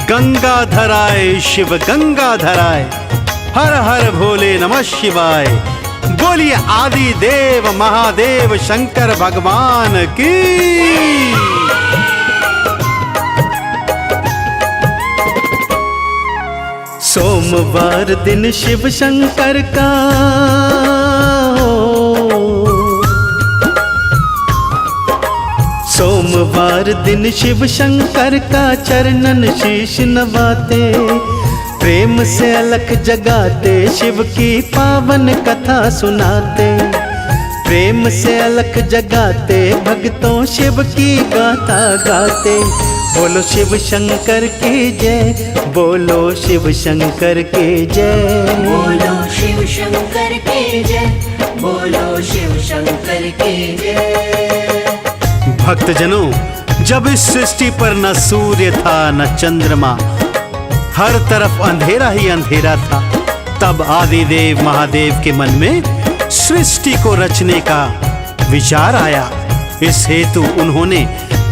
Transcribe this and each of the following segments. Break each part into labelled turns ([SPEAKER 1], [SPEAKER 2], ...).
[SPEAKER 1] गंगाधराय शिव गंगाधराय, हर हर भोले नमः शिवाय। बोलिए आदि देव महादेव शंकर भगवान की। सोमवार दिन शिव शंकर का सोमवार दिन शिव शंकर का चरणन शीश नवाते, प्रेम से अलख जगाते शिव की पावन कथा सुनाते। प्रेम से अलख जगाते भक्तों शिव की गाथा गाते। बोलो शिव शंकर की जय, बोलो शिव शंकर की जय,
[SPEAKER 2] बोलो शिव शंकर की जय, बोलो शिव शंकर की जय।
[SPEAKER 1] भक्तजनों, जब इस सृष्टि पर न सूर्य था न चंद्रमा, हर तरफ अंधेरा ही अंधेरा था, तब आदिदेव महादेव के मन में सृष्टि को रचने का विचार आया। इस हेतु उन्होंने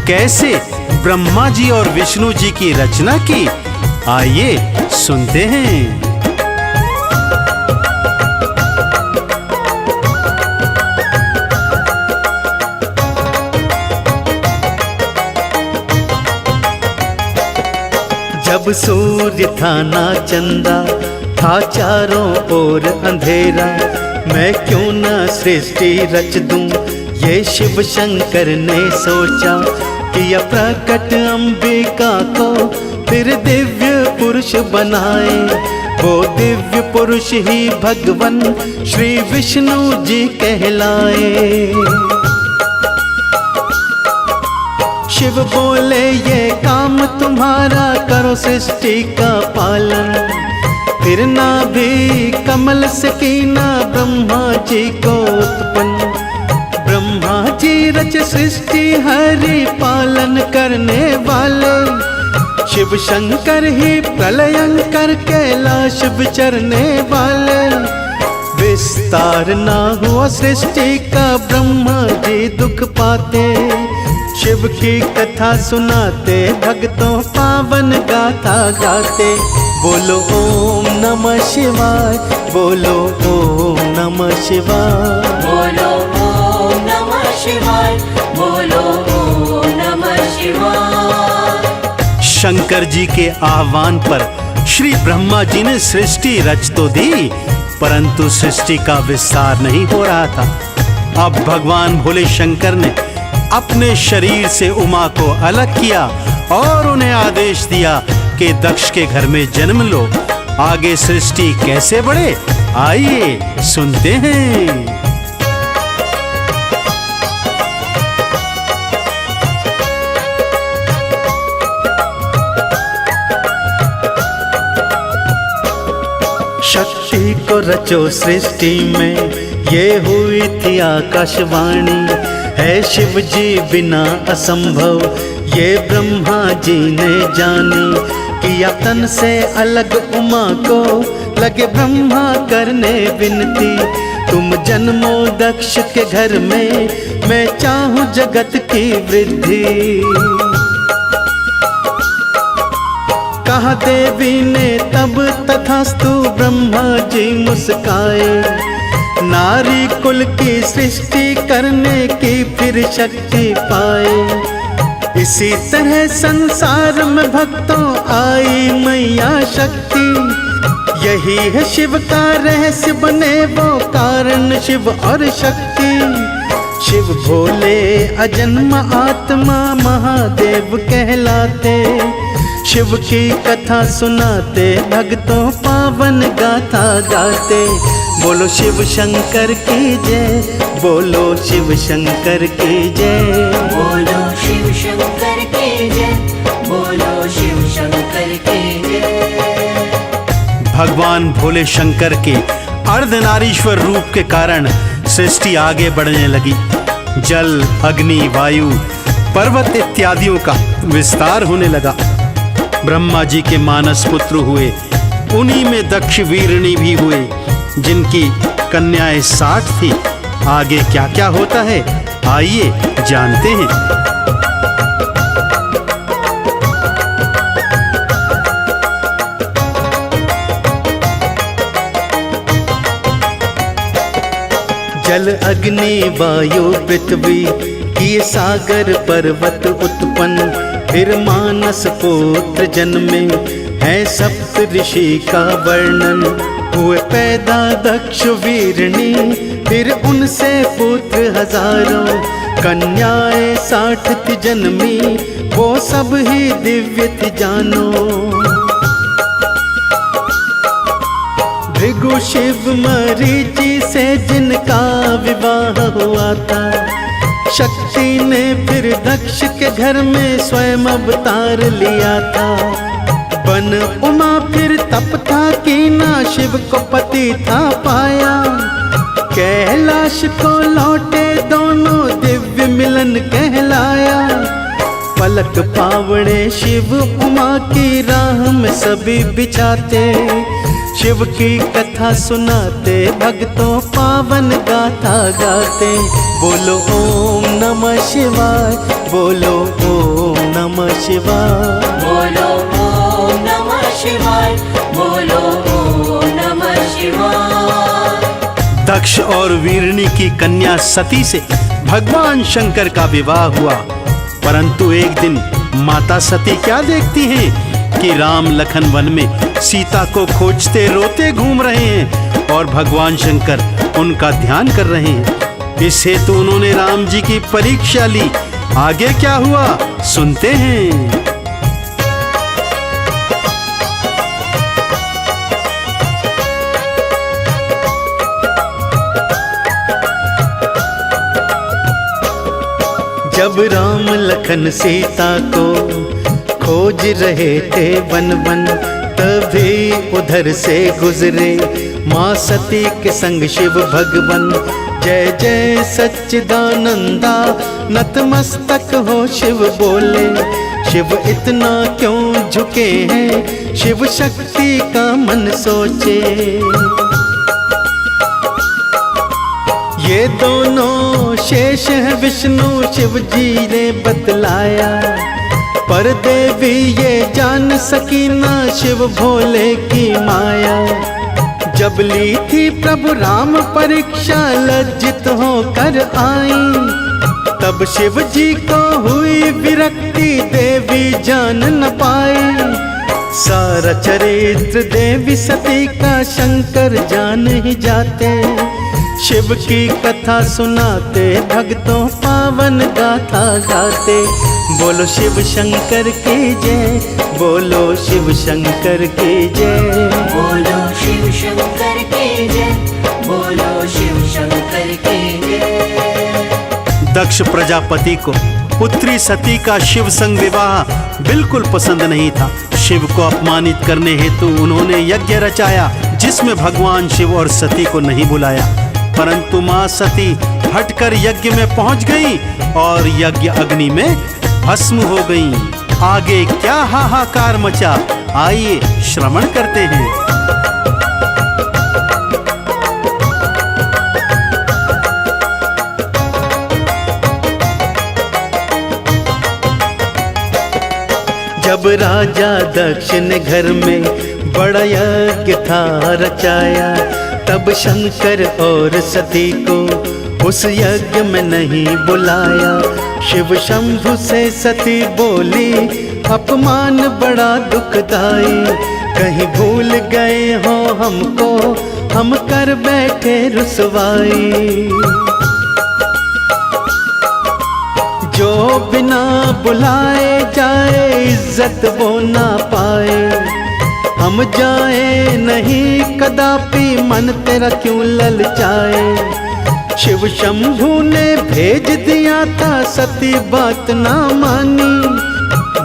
[SPEAKER 1] कैसे ब्रह्मा जी और विष्णु जी की रचना की, आइए सुनते हैं। जब सूर्य था ना चंदा, था चारों ओर अंधेरा, मैं क्यों ना सृष्टि रच दूं, ये शिव शंकर ने सोचा। किया प्रकट अंबिका को फिर दिव्य पुरुष बनाए, वो दिव्य पुरुष ही भगवान श्री विष्णु जी कहलाए। शिव बोले ये काम तुम्हारा, करो सृष्टि का पालन। फिर ना भी कमल से कीना ब्रह्मा जी को उत्पन्न। ब्रह्मा जी रच सृष्टि हरि पालन करने वाले, शिव शंकर ही प्रलयंकर कैलाश विचरने वाले। विस्तार ना हुआ सृष्टि का ब्रह्मा जी दुख पाते, शिव की कथा सुनाते भक्तों पावन गाथा गाते। बोलो ओम नमः शिवाय, बोलो ओम नमः शिवाय,
[SPEAKER 2] बोलो ओम नमः शिवाय, बोलो ओम नमः शिवाय।
[SPEAKER 1] शंकर जी के आह्वान पर श्री ब्रह्मा जी ने सृष्टि रच तो दी, परंतु सृष्टि का विस्तार नहीं हो रहा था। अब भगवान भोले शंकर ने अपने शरीर से उमा को अलग किया और उन्हें आदेश दिया कि दक्ष के घर में जन्म लो। आगे सृष्टि कैसे बढ़े, आइए सुनते हैं। शक्ति को रचो सृष्टि में, ये हुई थी आकाशवाणी। है शिव जी बिना असंभव, ये ब्रह्मा जी ने जानी। किया तन से अलग उमा को, लगे ब्रह्मा करने विनती। तुम जन्मो दक्ष के घर में, मैं चाहूं जगत की वृद्धि। कहा देवी ने तब तथास्तु, ब्रह्मा जी मुस्काए। नारी कुल की सृष्टि करने की फिर शक्ति पाए। इसी तरह संसार में भक्तों आई मैया शक्ति। यही है शिव का रहस्य, बने वो कारण शिव और शक्ति। शिव भोले अजन्म आत्मा महादेव कहलाते। शिव की कथा सुनाते भक्तों पावन गाथा गाते। बोलो शिव शंकर की जय, बोलो शिव शंकर की जय,
[SPEAKER 2] बोलो शिव शंकर की जय, बोलो शिव शंकर की जय।
[SPEAKER 1] भगवान भोले शंकर के अर्धनारीश्वर रूप के कारण सृष्टि आगे बढ़ने लगी। जल, अग्नि, वायु, पर्वत इत्यादियों का विस्तार होने लगा। ब्रह्मा जी के मानस पुत्र हुए, उन्हीं में दक्ष वीरणी भी हुए, जिनकी कन्याएं 60 थी। आगे क्या क्या होता है, आइए जानते हैं। जल अग्नि वायु पृथ्वी किए सागर पर्वत उत्पन्न, फिर मानस पुत्र जन्मे है सप्त ऋषि का वर्णन। हुए पैदा दक्ष वीरनी, फिर उनसे पुत्र हजारों, कन्याएं 60 थी जन्मी, वो सब ही दिव्य थी जानो। भृगु शिव मरीचि से जिनका विवाह हुआ था, शक्ति ने फिर दक्ष के घर में स्वयं अवतार लिया था। बन उमा फिर तप था कीना, शिव को पति था पाया। कैलाश को लौटे दोनों, दिव्य मिलन कहलाया। पलक पावड़े शिव उमा की राह में सभी बिछाते, शिव की कथा सुनाते, भक्तों पावन गाथा गाते। बोलो ओम नमः शिवाय, बोलो ओम नमः शिवाय,
[SPEAKER 2] बोलो ओम नमः शिवाय, बोलो ओम नमः शिवाय।
[SPEAKER 3] दक्ष और वीरनी की कन्या सती से भगवान शंकर का विवाह हुआ। परंतु एक दिन माता सती क्या देखती हैं कि राम लखन वन में सीता को खोजते रोते घूम रहे हैं और भगवान शंकर उनका ध्यान कर रहे हैं। इस हेतु उन्होंने राम जी की परीक्षा ली। आगे क्या हुआ सुनते हैं।
[SPEAKER 1] जब राम लखन सीता को खोज रहे थे वन वन, तभी उधर से गुजरे माँ सती के संग शिव भगवन। जय जय सच्चिदानंदा नतमस्तक हो शिव बोले, शिव इतना क्यों झुके हैं, शिव शक्ति का मन सोचे। ये दोनों शेष है विष्णु शिव जी ने बतलाया, पर देवी ये जान सकी ना शिव भोले की माया। जब ली थी प्रभु राम परीक्षा लज्जित होकर आई, तब शिव जी को हुई विरक्ति देवी जान न पाई। सारा चरित्र देवी सती का शंकर जान ही जाते, शिव की कथा सुनाते, भक्तों पावन गाथा गाते। बोलो शिव शंकर की जय, बोलो शिव शंकर की जय,
[SPEAKER 2] बोलो शिव शंकर की जय, बोलो शिव शंकर की जय।
[SPEAKER 3] दक्ष प्रजापति को पुत्री सती का शिव संग विवाह बिल्कुल पसंद नहीं था। शिव को अपमानित करने हेतु उन्होंने यज्ञ रचाया, जिसमें भगवान शिव और सती को नहीं बुलाया। परंतु मां सती हटकर यज्ञ में पहुंच गई और यज्ञ अग्नि में भस्म हो गई। आगे क्या हाहाकार मचा, आइए श्रवण करते हैं।
[SPEAKER 1] जब राजा दक्ष ने घर में बड़ा यज्ञ था रचाया, तब शंकर और सती को उस यज्ञ में नहीं बुलाया। शिव शंभु से सती बोली, अपमान बड़ा दुखदाई, कहीं भूल गए हो हमको, हम कर बैठे रुसवाई। जो बिना बुलाए जाए इज्जत वो ना पाए, हम जाए नहीं कदापि मन तेरा क्यों ललचाए। शिव शंभु ने भेज दिया था, सती बात ना मानी,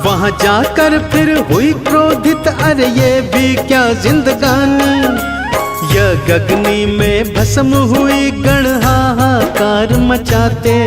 [SPEAKER 1] वहां जाकर फिर हुई क्रोधित, अरे ये भी क्या जिंदगानी। यज्ञ अग्नि में भस्म हुई, गण हाहाकार मचाते,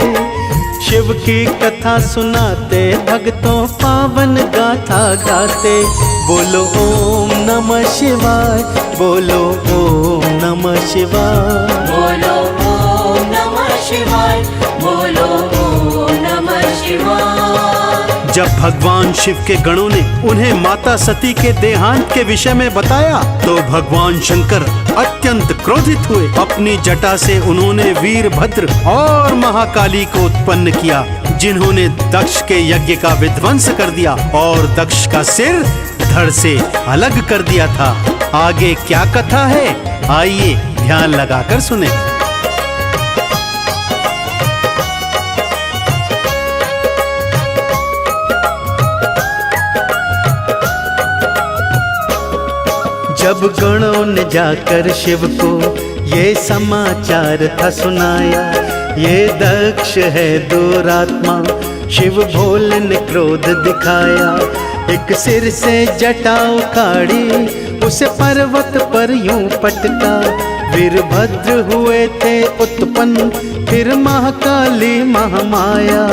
[SPEAKER 1] शिव की कथा सुनाते, भक्तों पावन गाथा गाते। बोलो ओम नमः शिवाय, बोलो ओम नमः शिवाय,
[SPEAKER 2] बोलो ओम नमः शिवाय, बोलो ओम नमः शिवाय।
[SPEAKER 3] जब भगवान शिव के गणों ने उन्हें माता सती के देहांत के विषय में बताया तो भगवान शंकर अत्यंत क्रोधित हुए। अपनी जटा से उन्होंने वीरभद्र और महाकाली को उत्पन्न किया, जिन्होंने दक्ष के यज्ञ का विध्वंस कर दिया और दक्ष का सिर धड़ से अलग कर दिया था। आगे क्या कथा है, आइए ध्यान लगाकर सुने।
[SPEAKER 1] जब गणों ने जाकर शिव को ये समाचार था सुनाया, ये दक्ष है दुरात्मा, शिव भोले ने क्रोध दिखाया। एक सिर से जटा उखाड़ी उसे पर्वत पर यूं पटका, वीरभद्र हुए थे उत्पन्न फिर महाकाली महामाया।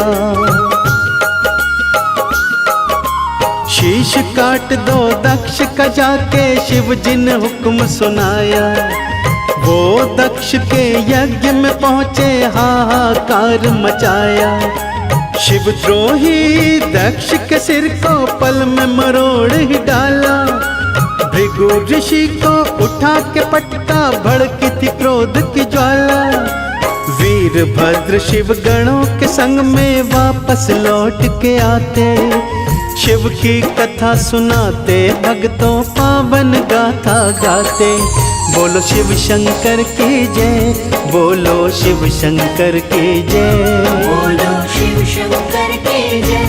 [SPEAKER 1] शीश काट दो दक्ष का जाके शिव जी ने हुक्म सुनाया। वो दक्ष के यज्ञ में पहुँचे हाहाकार मचाया। शिवद्रोही दक्ष के सिर को पल में मरोड़ ही डाला। भृगु ऋषि को उठा के पटका, भड़की थी क्रोध की ज्वाला। वीरभद्र शिव गणों के संग में वापस लौट के आते, शिव की कथा सुनाते, भक्तों पावन गाथा गाते। बोलो शिव शंकर की जय, बोलो शिव शंकर की जय,
[SPEAKER 2] बोलो शिव शंकर की जय,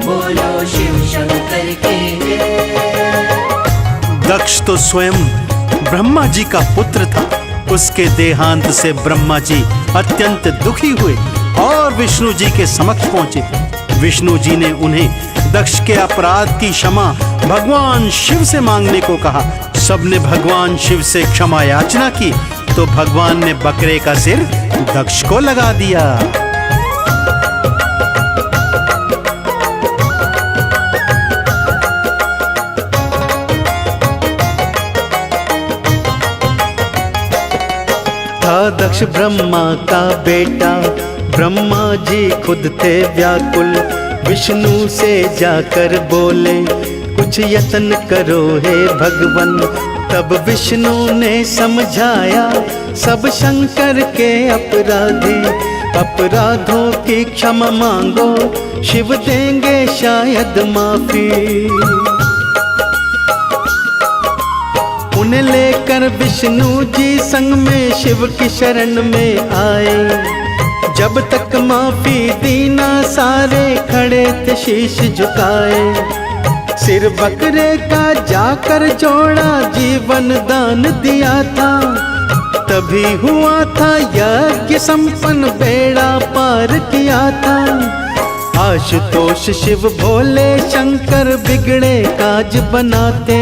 [SPEAKER 2] बोलो शिव शंकर की जय।
[SPEAKER 3] दक्ष तो स्वयं ब्रह्मा जी का पुत्र था। उसके देहांत से ब्रह्मा जी अत्यंत दुखी हुए और विष्णु जी के समक्ष पहुंचे। विष्णु जी ने उन्हें दक्ष के अपराध की क्षमा भगवान शिव से मांगने को कहा। सबने भगवान शिव से क्षमा याचना की तो भगवान ने बकरे का सिर दक्ष को लगा दिया।
[SPEAKER 1] था दक्ष ब्रह्मा का बेटा, ब्रह्मा जी खुद थे व्याकुल। विष्णु से जाकर बोले कुछ यत्न करो हे भगवन। तब विष्णु ने समझाया सब शंकर के अपराधी, अपराधों की क्षमा मांगो, शिव देंगे शायद माफी। उन्हें लेकर विष्णु जी संग में शिव की शरण में आए। जब तक माफी दी ना सारे खड़े थे शीश झुकाए। सिर बकरे का जाकर जोड़ा, जीवन दान दिया था। तभी हुआ था यज्ञ संपन्न, बेड़ा पार किया था। आशुतोष शिव भोले शंकर बिगड़े काज बनाते,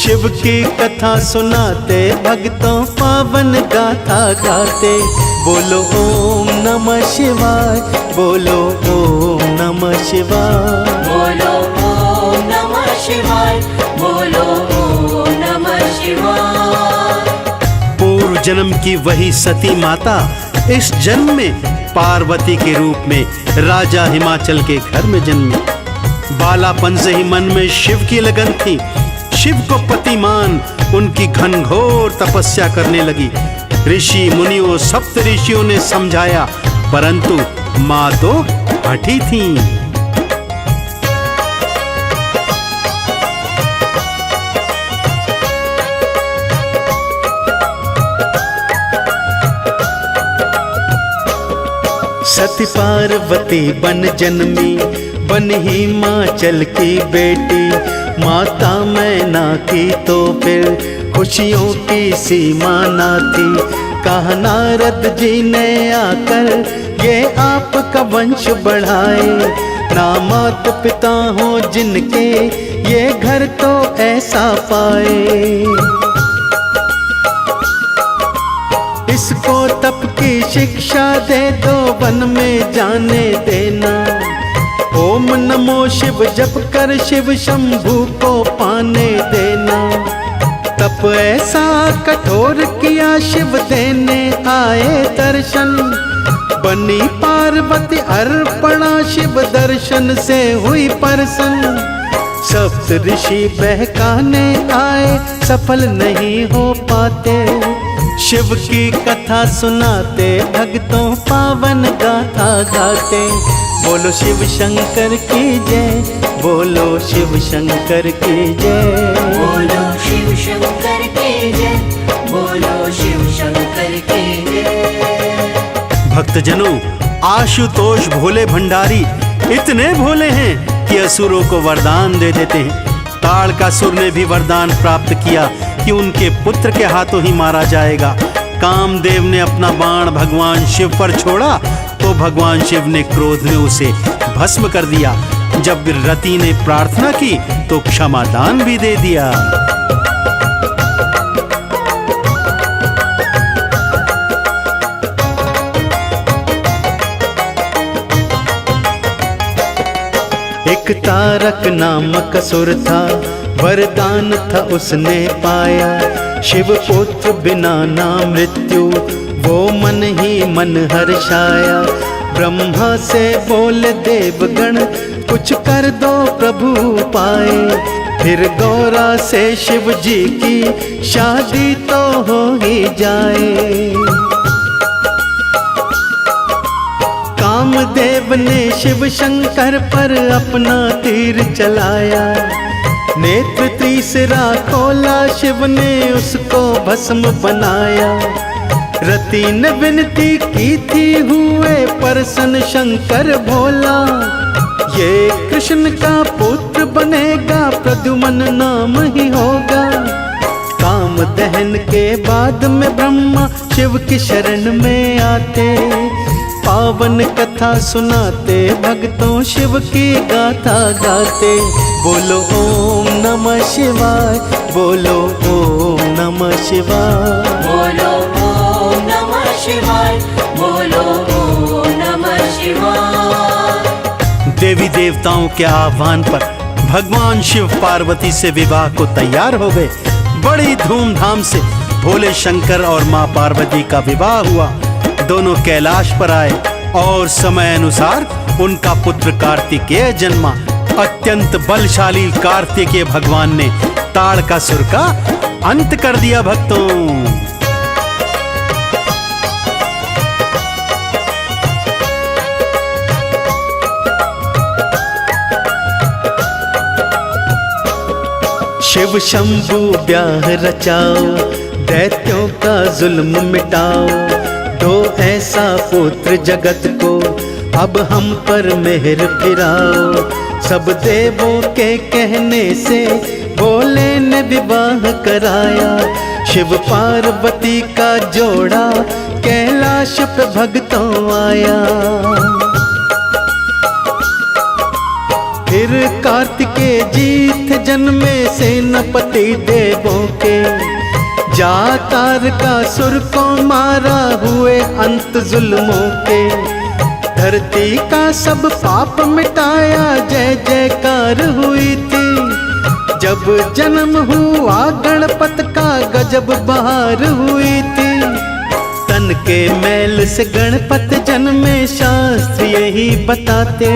[SPEAKER 1] शिव की कथा सुनाते, भक्तों पावन गाथा गाते। बोलो ओम नमः शिवाय, बोलो ओम नमः शिवाय,
[SPEAKER 2] बोलो ओम नमः शिवाय, बोलो ओम नमः शिवाय।
[SPEAKER 3] पूर्व जन्म की वही सती माता इस जन्म में पार्वती के रूप में राजा हिमाचल के घर में जन्मी। बालापन से ही मन में शिव की लगन थी। शिव को पति मान उनकी घनघोर तपस्या करने लगी। ऋषि मुनियों सप्त ऋषियों ने समझाया, परंतु माँ तो हठी थी।
[SPEAKER 1] सती पार्वती बन जन्मी, बन हिमाचल की बेटी। माता मैना की तो फिर खुशियों की सीमा ना थी। कहा नारद जी ने आकर ये आपका वंश बढ़ाए। ना मात पिता हो जिनके, ये घर तो ऐसा पाए। इसको तप की शिक्षा दे दो, वन में जाने देना। ओम नमो शिव जप कर शिव शंभू को पाने देना। तप ऐसा कठोर किया शिव देने आए दर्शन। बनी पार्वती अर्पणा शिव दर्शन से हुई प्रसन्न। सप्त ऋषि बहकाने आए सफल नहीं हो पाते। शिव की कथा सुनाते भक्तों पावन गाथा गाते। बोलो शिव शंकर की जय, बोलो शिव शंकर की जय।
[SPEAKER 2] बोलो शिव शंकर की जय, बोलो शिव शंकर की जय।
[SPEAKER 3] भक्तजनों, आशुतोष भोले भंडारी इतने भोले हैं कि असुरों को वरदान दे देते हैं। ताड़कासुर ने भी वरदान प्राप्त किया कि उनके पुत्र के हाथों ही मारा जाएगा। कामदेव ने अपना बाण भगवान शिव पर छोड़ा तो भगवान शिव ने क्रोध में उसे भस्म कर दिया। जब रति ने प्रार्थना की तो क्षमादान भी दे दिया।
[SPEAKER 1] एक तारक नामक असुर था, वरदान था उसने पाया। शिव पुत्र बिना ना मृत्यु, वो मन ही मन हर्षाया। ब्रह्मा से बोले देवगण, कुछ कर दो प्रभु पाए। फिर गौरा से शिव जी की शादी तो हो ही जाए। कामदेव ने शिव शंकर पर अपना तीर चलाया। नेत्र तीसरा खोला, शिव ने उसको भस्म बनाया। रति ने विनती की थी, हुए प्रसन्न शंकर भोला। ये कृष्ण का पुत्र बनेगा, प्रद्युम्न नाम ही होगा। काम दहन के बाद में ब्रह्मा शिव की शरण में आते। पावन कथा सुनाते, भक्तों शिव की गाथा गाते। बोलो ओम नमः शिवाय, बोलो ओम नमः शिवाय।
[SPEAKER 2] बोलो ओम नमः शिवाय, बोलो ओम नमः शिवाय।
[SPEAKER 3] देवी देवताओं के आह्वान पर भगवान शिव पार्वती से विवाह को तैयार हो गए। बड़ी धूमधाम से भोले शंकर और माँ पार्वती का विवाह हुआ। दोनों कैलाश पर आए और समय अनुसार उनका पुत्र कार्तिकेय जन्मा। अत्यंत बलशाली कार्तिकेय भगवान ने ताड़कासुर का अंत कर दिया। भक्तों,
[SPEAKER 1] शिव शंभु ब्याह रचाओ, दैत्यों का जुल्म मिटाओ। दो ऐसा पुत्र जगत को, अब हम पर मेहर फिराओ। सब देवों के कहने से भोले ने विवाह कराया। शिव पार्वती का जोड़ा कैलाश पे भक्तों आया। फिर कार्तिकेय जी थे जन्मे सेनापति देवों के। जा तारकासुर को मारा, हुए अंत जुल्मों के। धरती का सब पाप मिटाया, जय जयकार हुई थी। जब जन्म हुआ गणपत का, गजब बहार हुई थी। तन के मैल से गणपत जन्मे, शास्त्र यही बताते।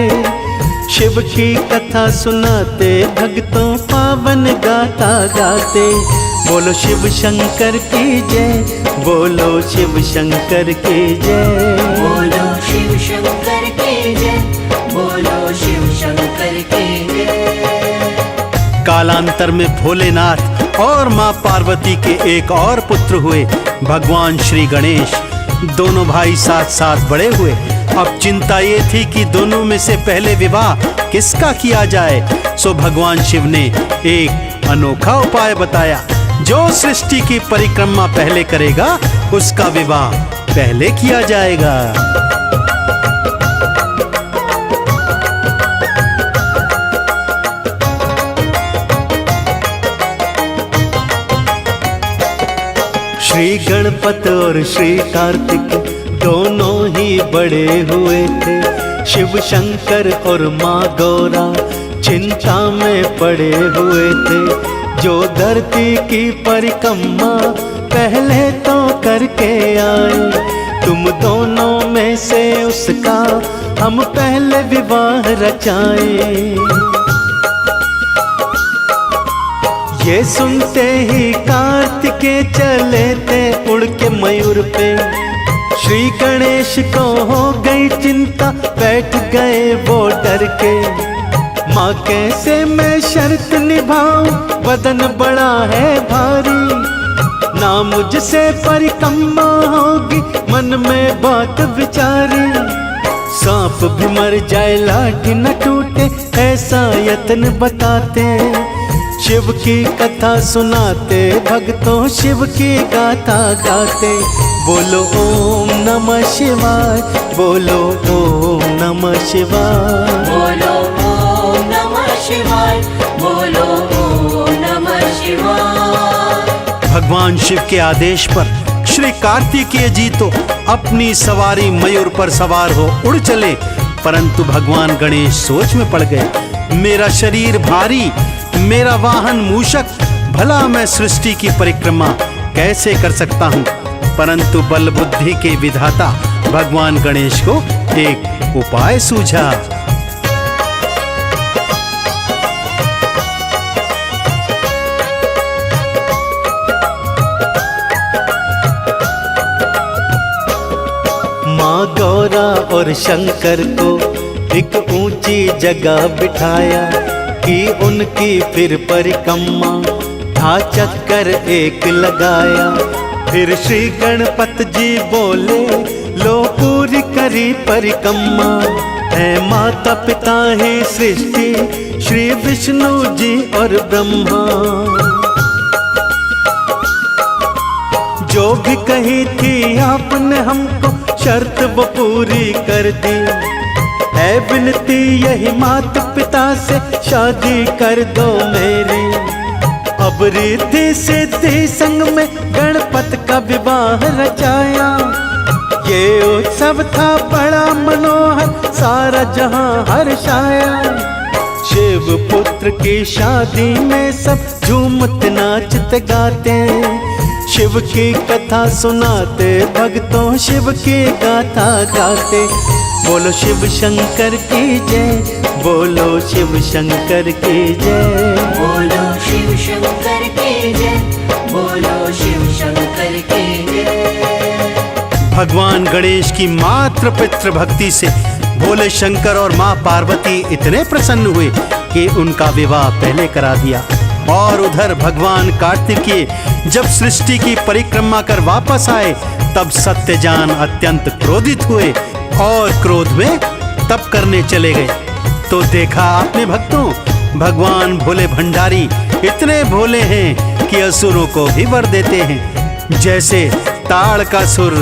[SPEAKER 1] शिव की कथा सुनाते, भक्तों पावन गाथा गाते। बोलो शिव शंकर की जय, बोलो शिव शंकर की जय।
[SPEAKER 2] बोलो शिव शंकर की जय, बोलो शिव शंकर की जय।
[SPEAKER 3] कालांतर में भोलेनाथ और माँ पार्वती के एक और पुत्र हुए, भगवान श्री गणेश। दोनों भाई साथ साथ बड़े हुए। अब चिंता ये थी कि दोनों में से पहले विवाह किसका किया जाए। सो भगवान शिव ने एक अनोखा उपाय बताया। जो सृष्टि की परिक्रमा पहले करेगा, उसका विवाह पहले किया जाएगा।
[SPEAKER 1] श्री गणपत और श्री कार्तिक दोनों ही बड़े हुए थे। शिव शंकर और माँ गौरा चिंता में पड़े हुए थे। जो धरती की परिक्रमा पहले तो करके आए, तुम दोनों में से उसका हम पहले विवाह रचाएं। ये सुनते ही कार्तिकेय चले थे उड़ के मयूर पे। श्री गणेश को हो गई चिंता, बैठ गए वो डर के। माँ कैसे मैं शर्त निभाऊं, बदन बड़ा है भारी। ना मुझसे परिक्रमा होगी, मन में बात विचारी। सांप भी मर जाए लाठी न टूटे, ऐसा यत्न बताते। शिव की कथा सुनाते, भक्तों शिव की गाथा गाते। बोलो ओम नमः शिवाय, बोलो ओम नमः शिवाय,
[SPEAKER 2] बोलो ओम नमः शिवाय, बोलो ओम नमः शिवाय।
[SPEAKER 3] भगवान शिव के आदेश पर श्री कार्तिकेय जी तो अपनी सवारी मयूर पर सवार हो उड़ चले, परंतु भगवान गणेश सोच में पड़ गए। मेरा शरीर भारी, मेरा वाहन मूषक, भला मैं सृष्टि की परिक्रमा कैसे कर सकता हूँ। परंतु बल बुद्धि के विधाता भगवान गणेश को एक उपाय सूझा।
[SPEAKER 1] माँ गौरा और शंकर को एक ऊंची जगह बिठाया, की उनकी फिर परिक्रमा, था चक्कर एक लगाया। फिर श्री गणपत जी बोले, लो पूरी करी परिक्रमा। है माता पिता ही सृष्टि, श्री विष्णु जी और ब्रह्मा। जो भी कही थी आपने हमको, शर्त वो पूरी कर दी। है विनती यही माता पिता से, शादी कर दो मेरी। अब रिद्धि सिद्धि संग में गणपत का विवाह रचाया। ये उत्सव था बड़ा मनोहर, सारा जहां हर्षाया। शिव पुत्र की शादी में सब झूमते नाचते गाते। शिव की कथा सुनाते, भक्तों शिव की गाथा गाते। बोलो शिव शंकर की जय, बोलो शिव शंकर की जय,
[SPEAKER 2] बोलो शिव शंकर की जय, बोलो शिव शंकर की जय।
[SPEAKER 3] भगवान गणेश की मात्र पितृ भक्ति से भोले शंकर और माँ पार्वती इतने प्रसन्न हुए कि उनका विवाह पहले करा दिया। और उधर भगवान कार्तिकेय जब सृष्टि की परिक्रमा कर वापस आए, तब सत्यजान अत्यंत क्रोधित हुए और क्रोध में तप करने चले गए। तो देखा आपने भक्तों, भगवान भोले भंडारी इतने भोले हैं कि असुरों को भी वर देते हैं। जैसे ताड़कासुर,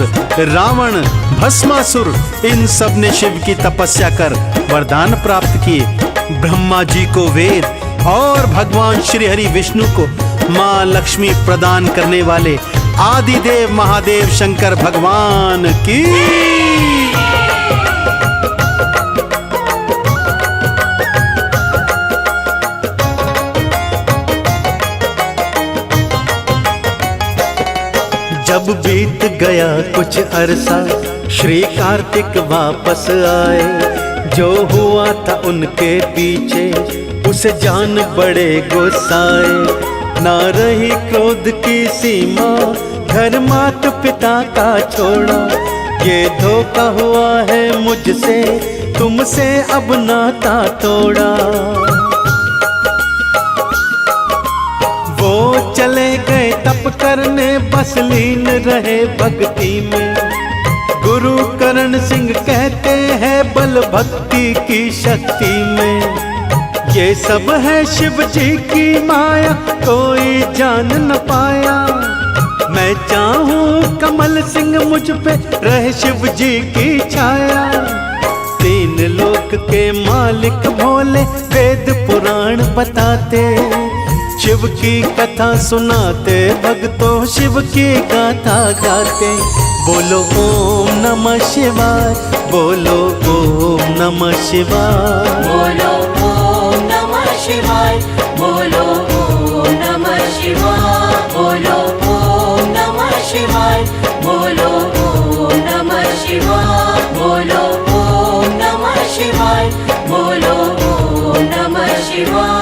[SPEAKER 3] रावण, भस्मासुर, इन सब ने शिव की तपस्या कर वरदान प्राप्त किए। ब्रह्मा जी को वेद और भगवान श्री हरि विष्णु को माँ लक्ष्मी प्रदान करने वाले आदिदेव महादेव शंकर भगवान की।
[SPEAKER 1] जब बीत गया कुछ अरसा, श्री कार्तिक वापस आए। जो हुआ था उनके पीछे, उसे जान बड़े गुस्साए। ना रही क्रोध की सीमा, घर माता पिता का छोड़ा। ये धोखा हुआ है मुझसे, तुमसे अब नाता तोड़ा। वो चले गए तप करने, बस लीन रहे भक्ति में। गुरु करण सिंह कहते हैं, बल भक्ति की शक्ति में। ये सब है शिव जी की माया, कोई जान न पाया। मैं चाहूं कमल सिंह मुझ पे रहे शिव जी की छाया। तीन लोक के मालिक भोले, वेद पुराण बताते। शिव की कथा सुनाते, भक्तों शिव की गाथा गाते। बोलो ओम नमः शिवाय, बोलो ओम नमः शिवाय,
[SPEAKER 2] बोलो ओम नमः शिवाय, बोलो ओम नमः शिवाय, बोलो ओम नमः शिवाय, बोलो ओम नमः शिवाय